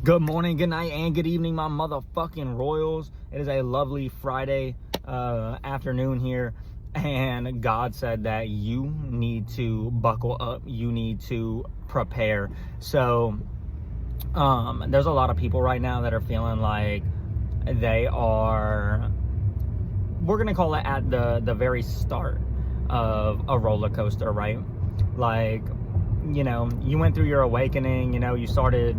Good morning, good night, and good evening, my motherfucking royals. It is a lovely Friday afternoon here, and God said that you need to buckle up. You need to prepare. So there's a lot of people right now that are feeling like they are, we're gonna call it at the very start of a roller coaster, right? Like, you know, you went through your awakening, you know, you started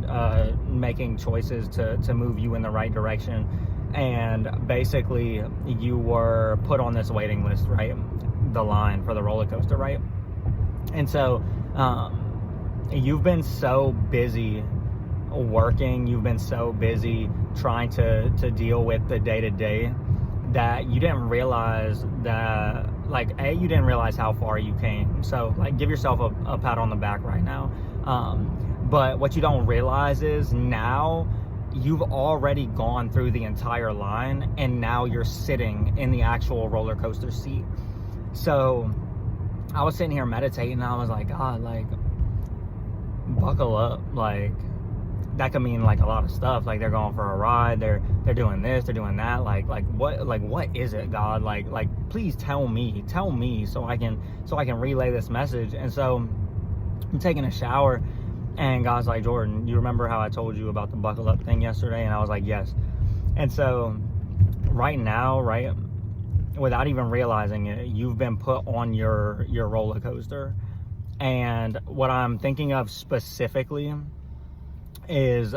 making choices to move you in the right direction, and basically you were put on this waiting list, right? The line for the roller coaster, right? And so you've been so busy working, you've been so busy trying to deal with the day-to-day that you didn't realize that, like, you didn't realize how far you came. So, like, give yourself a pat on the back right now. But what you don't realize is now you've already gone through the entire line, and now you're sitting in the actual roller coaster seat. So I was sitting here meditating, and I was like, God, like, buckle up. Like, that could mean like a lot of stuff. Like, they're going for a ride, they're doing this, they're doing that. Like what is it, God? Like please tell me so I can relay this message. And so I'm taking a shower, and God's like, Jordan, you remember how I told you about the buckle up thing yesterday? And I was like, yes. And so right now, right, without even realizing it, you've been put on your roller coaster. And what I'm thinking of specifically is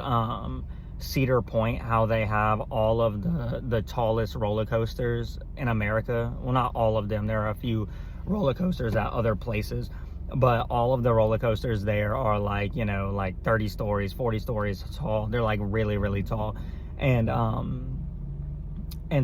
Cedar Point, how they have all of the tallest roller coasters in America. Well, not all of them. There are a few roller coasters at other places, but all of the roller coasters there are like, you know, like 30 stories, 40 stories tall. They're like really, really tall. And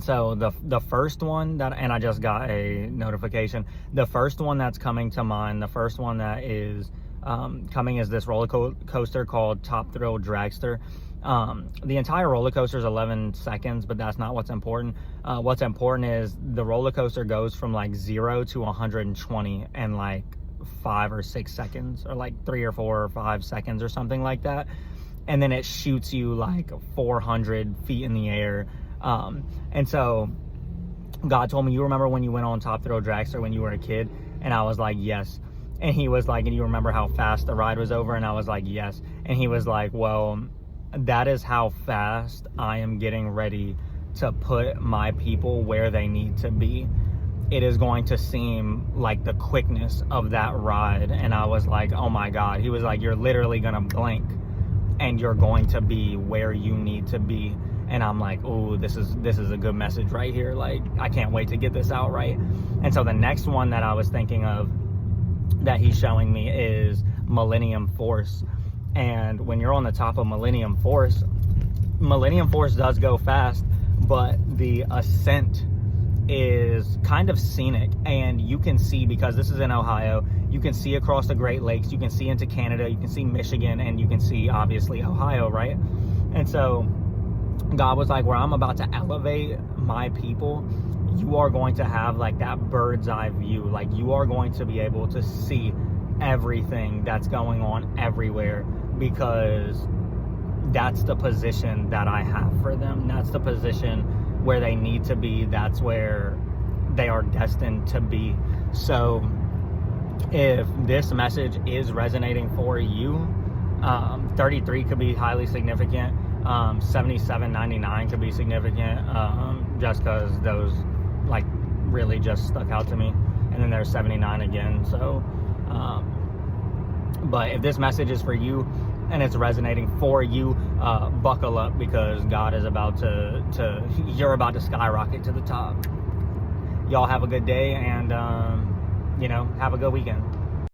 so the first one that, and I just got a notification, the first one that's coming to mind, the first one that is coming is this roller coaster called Top Thrill Dragster. The entire roller coaster is 11 seconds, but that's not what's important. What's important is the roller coaster goes from like 0 to 120 in like 5 or 6 seconds, or like 3 or 4 or 5 seconds or something like that. And then it shoots you like 400 feet in the air. And so God told me, you remember when you went on Top Thrill Dragster when you were a kid? And I was like, yes. And he was like, and you remember how fast the ride was over? And I was like, yes. And he was like, well, that is how fast I am getting ready to put my people where they need to be. It is going to seem like the quickness of that ride. And I was like, oh my God. He was like, you're literally going to blink and you're going to be where you need to be. And I'm like, oh, this is a good message right here. Like, I can't wait to get this out, right? And so the next one that I was thinking of that he's showing me is Millennium Force. And when you're on the top of Millennium Force does go fast, but the ascent is kind of scenic, and you can see, because this is in Ohio, you can see across the Great Lakes, you can see into Canada, you can see Michigan, and you can see obviously Ohio, right? And so God was like, where I'm about to elevate my people, you are going to have like that bird's eye view. Like, you are going to be able to see everything that's going on everywhere, because that's the position that I have for them. That's the position where they need to be. That's where they are destined to be. So if this message is resonating for you, 33 could be highly significant. 77.99 could be significant, just because those like really just stuck out to me. And then there's 79 again. So but if this message is for you and it's resonating for you, buckle up, because God is about you're about to skyrocket to the top. Y'all have a good day, and you know, have a good weekend.